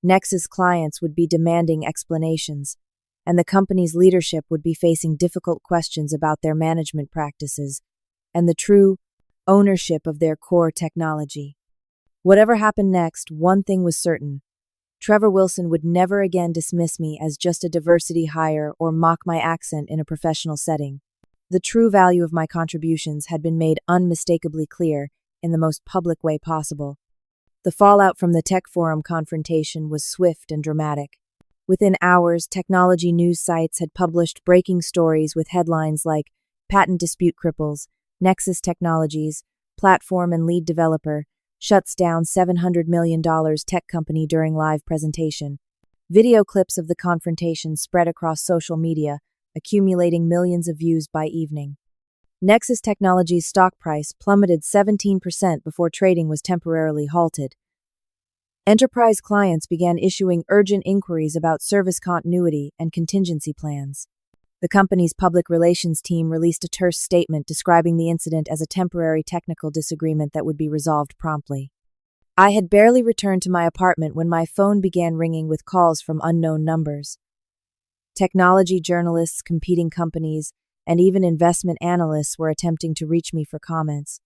Nexus clients would be demanding explanations, and the company's leadership would be facing difficult questions about their management practices and the true ownership of their core technology. Whatever happened next, one thing was certain. Trevor Wilson would never again dismiss me as just a diversity hire or mock my accent in a professional setting. The true value of my contributions had been made unmistakably clear in the most public way possible. The fallout from the Tech Forum confrontation was swift and dramatic. Within hours, technology news sites had published breaking stories with headlines like "Patent Dispute Cripples," "Nexus Technologies, Platform and Lead Developer, Shuts Down $700 million Tech Company During Live Presentation." Video clips of the confrontation spread across social media, accumulating millions of views by evening. Nexus Technologies' stock price plummeted 17% before trading was temporarily halted. Enterprise clients began issuing urgent inquiries about service continuity and contingency plans. The company's public relations team released a terse statement describing the incident as a temporary technical disagreement that would be resolved promptly. I had barely returned to my apartment when my phone began ringing with calls from unknown numbers. Technology journalists, competing companies, and even investment analysts were attempting to reach me for comments.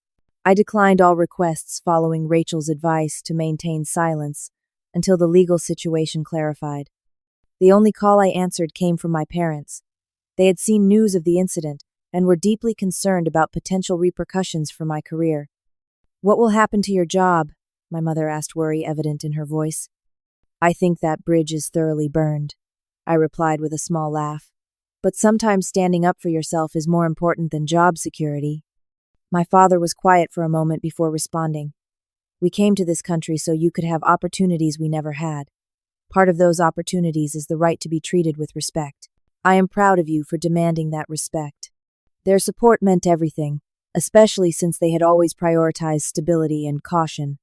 I declined all requests following Rachel's advice to maintain silence until the legal situation clarified. The only call I answered came from my parents. They had seen news of the incident, and were deeply concerned about potential repercussions for my career. "What will happen to your job?" my mother asked, worry evident in her voice. "I think that bridge is thoroughly burned," I replied with a small laugh. "But sometimes standing up for yourself is more important than job security." My father was quiet for a moment before responding. "We came to this country so you could have opportunities we never had. Part of those opportunities is the right to be treated with respect. I am proud of you for demanding that respect." Their support meant everything, especially since they had always prioritized stability and caution.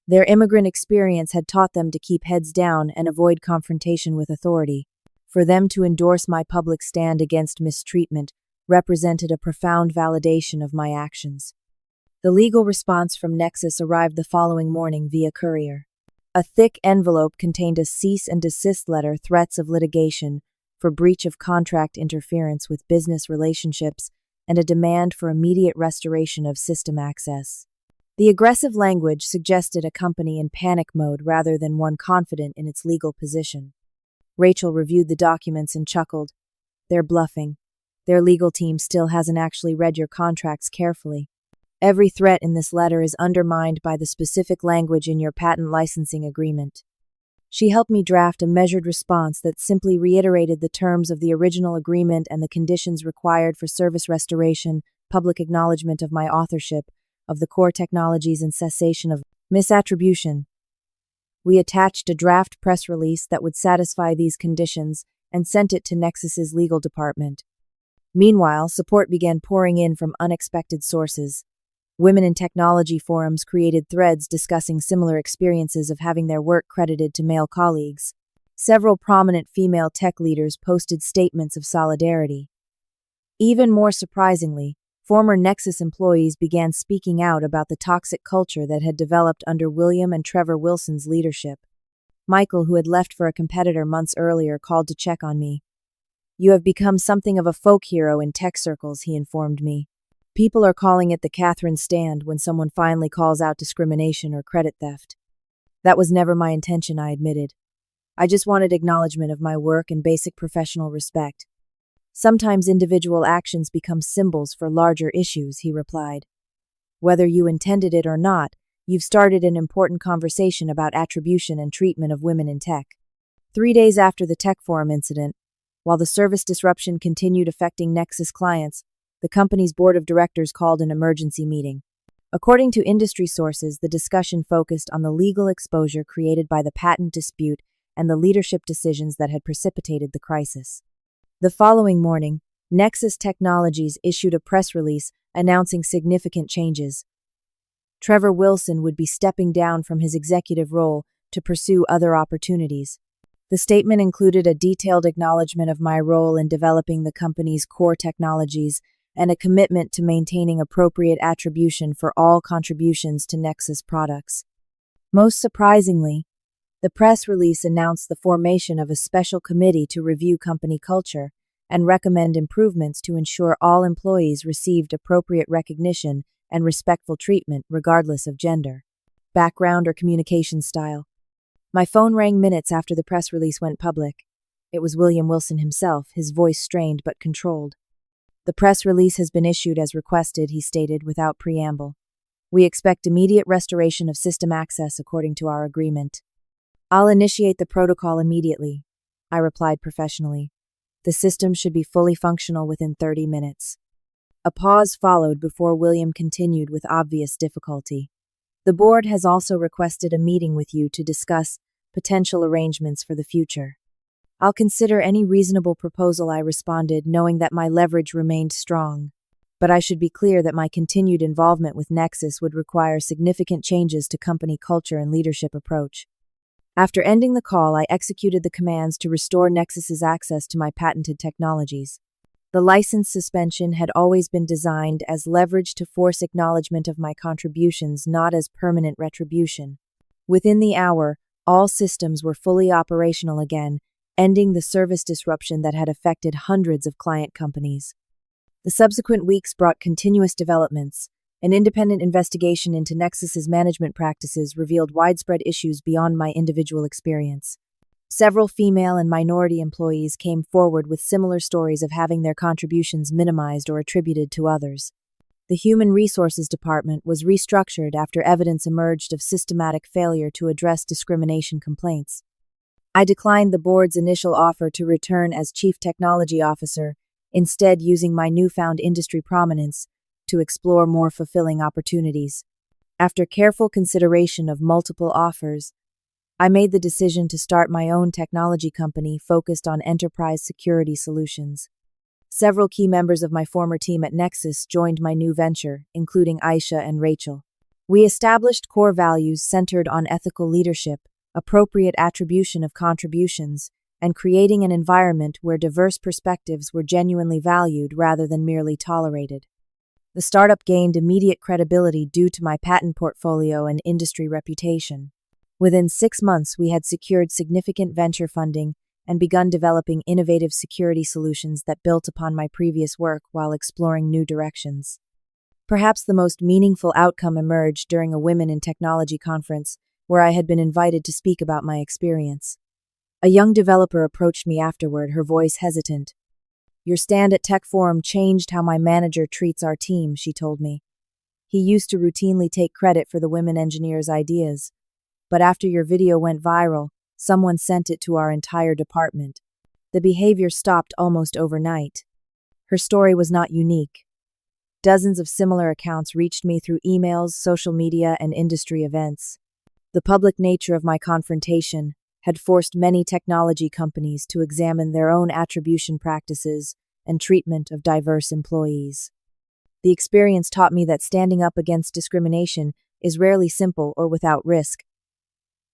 Their immigrant experience had taught them to keep heads down and avoid confrontation with authority. For them to endorse my public stand against mistreatment represented a profound validation of my actions. The legal response from Nexus arrived the following morning via courier. A thick envelope contained a cease and desist letter, threats of litigation for breach of contract interference with business relationships, and a demand for immediate restoration of system access. The aggressive language suggested a company in panic mode rather than one confident in its legal position. Rachel reviewed the documents and chuckled. "They're bluffing. Their legal team still hasn't actually read your contracts carefully. Every threat in this letter is undermined by the specific language in your patent licensing agreement." She helped me draft a measured response that simply reiterated the terms of the original agreement and the conditions required for service restoration, public acknowledgement of my authorship of the core technologies, and cessation of misattribution. We attached a draft press release that would satisfy these conditions and sent it to Nexus's legal department. Meanwhile, support began pouring in from unexpected sources. Women in technology forums created threads discussing similar experiences of having their work credited to male colleagues. Several prominent female tech leaders posted statements of solidarity. Even more surprisingly, former Nexus employees began speaking out about the toxic culture that had developed under William and Trevor Wilson's leadership. Michael, who had left for a competitor months earlier, called to check on me. "You have become something of a folk hero in tech circles," he informed me. "People are calling it the Catherine stand when someone finally calls out discrimination or credit theft." "That was never my intention," I admitted. "I just wanted acknowledgement of my work and basic professional respect." "Sometimes individual actions become symbols for larger issues," he replied. "Whether you intended it or not, you've started an important conversation about attribution and treatment of women in tech." 3 days after the Tech Forum incident, while the service disruption continued affecting Nexus clients, the company's board of directors called an emergency meeting. According to industry sources, the discussion focused on the legal exposure created by the patent dispute and the leadership decisions that had precipitated the crisis. The following morning, Nexus Technologies issued a press release announcing significant changes. Trevor Wilson would be stepping down from his executive role to pursue other opportunities. The statement included a detailed acknowledgement of my role in developing the company's core technologies and a commitment to maintaining appropriate attribution for all contributions to Nexus products. Most surprisingly, the press release announced the formation of a special committee to review company culture and recommend improvements to ensure all employees received appropriate recognition and respectful treatment regardless of gender, background, or communication style. My phone rang minutes after the press release went public. It was William Wilson himself, his voice strained but controlled. "The press release has been issued as requested," he stated without preamble. "We expect immediate restoration of system access according to our agreement." "I'll initiate the protocol immediately," I replied professionally. "The system should be fully functional within 30 minutes. A pause followed before William continued with obvious difficulty. "The board has also requested a meeting with you to discuss potential arrangements for the future." "I'll consider any reasonable proposal," I responded, knowing that my leverage remained strong. But I should be clear that my continued involvement with Nexus would require significant changes to company culture and leadership approach. After ending the call, I executed the commands to restore Nexus's access to my patented technologies. The license suspension had always been designed as leverage to force acknowledgement of my contributions, not as permanent retribution. Within the hour, all systems were fully operational again, ending the service disruption that had affected hundreds of client companies. The subsequent weeks brought continuous developments. An independent investigation into Nexus's management practices revealed widespread issues beyond my individual experience. Several female and minority employees came forward with similar stories of having their contributions minimized or attributed to others. The Human Resources Department was restructured after evidence emerged of systematic failure to address discrimination complaints. I declined the board's initial offer to return as Chief Technology Officer, instead using my newfound industry prominence to explore more fulfilling opportunities. After careful consideration of multiple offers, I made the decision to start my own technology company focused on enterprise security solutions. Several key members of my former team at Nexus joined my new venture, including Aisha and Rachel. We established core values centered on ethical leadership, appropriate attribution of contributions, and creating an environment where diverse perspectives were genuinely valued rather than merely tolerated. The startup gained immediate credibility due to my patent portfolio and industry reputation. Within 6 months, we had secured significant venture funding and begun developing innovative security solutions that built upon my previous work while exploring new directions. Perhaps the most meaningful outcome emerged during a Women in Technology conference, where I had been invited to speak about my experience. A young developer approached me afterward, her voice hesitant. "Your stand at Tech Forum changed how my manager treats our team," she told me. "He used to routinely take credit for the women engineers' ideas. But after your video went viral, someone sent it to our entire department. The behavior stopped almost overnight." Her story was not unique. Dozens of similar accounts reached me through emails, social media, and industry events. The public nature of my confrontation had forced many technology companies to examine their own attribution practices and treatment of diverse employees. The experience taught me that standing up against discrimination is rarely simple or without risk.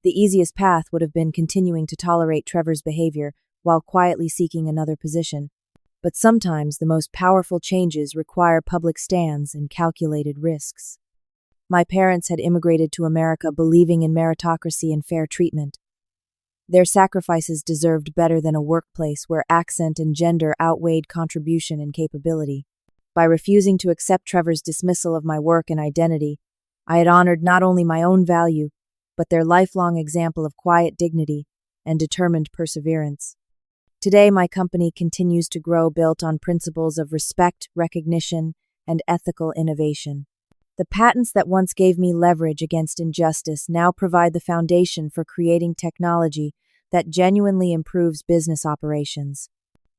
The easiest path would have been continuing to tolerate Trevor's behavior while quietly seeking another position. But sometimes the most powerful changes require public stands and calculated risks. My parents had immigrated to America believing in meritocracy and fair treatment. Their sacrifices deserved better than a workplace where accent and gender outweighed contribution and capability. By refusing to accept Trevor's dismissal of my work and identity, I had honored not only my own value, but their lifelong example of quiet dignity and determined perseverance. Today, my company continues to grow built on principles of respect, recognition, and ethical innovation. The patents that once gave me leverage against injustice now provide the foundation for creating technology that genuinely improves business operations.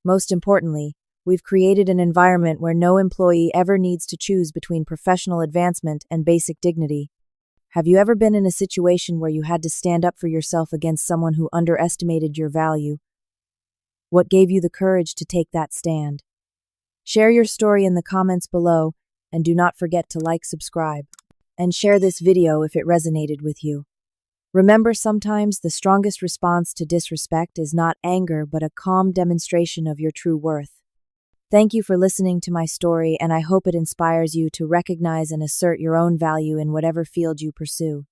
Most importantly, we've created an environment where no employee ever needs to choose between professional advancement and basic dignity. Have you ever been in a situation where you had to stand up for yourself against someone who underestimated your value? What gave you the courage to take that stand? Share your story in the comments below, and do not forget to like, subscribe, and share this video if it resonated with you. Remember, sometimes the strongest response to disrespect is not anger, but a calm demonstration of your true worth. Thank you for listening to my story, and I hope it inspires you to recognize and assert your own value in whatever field you pursue.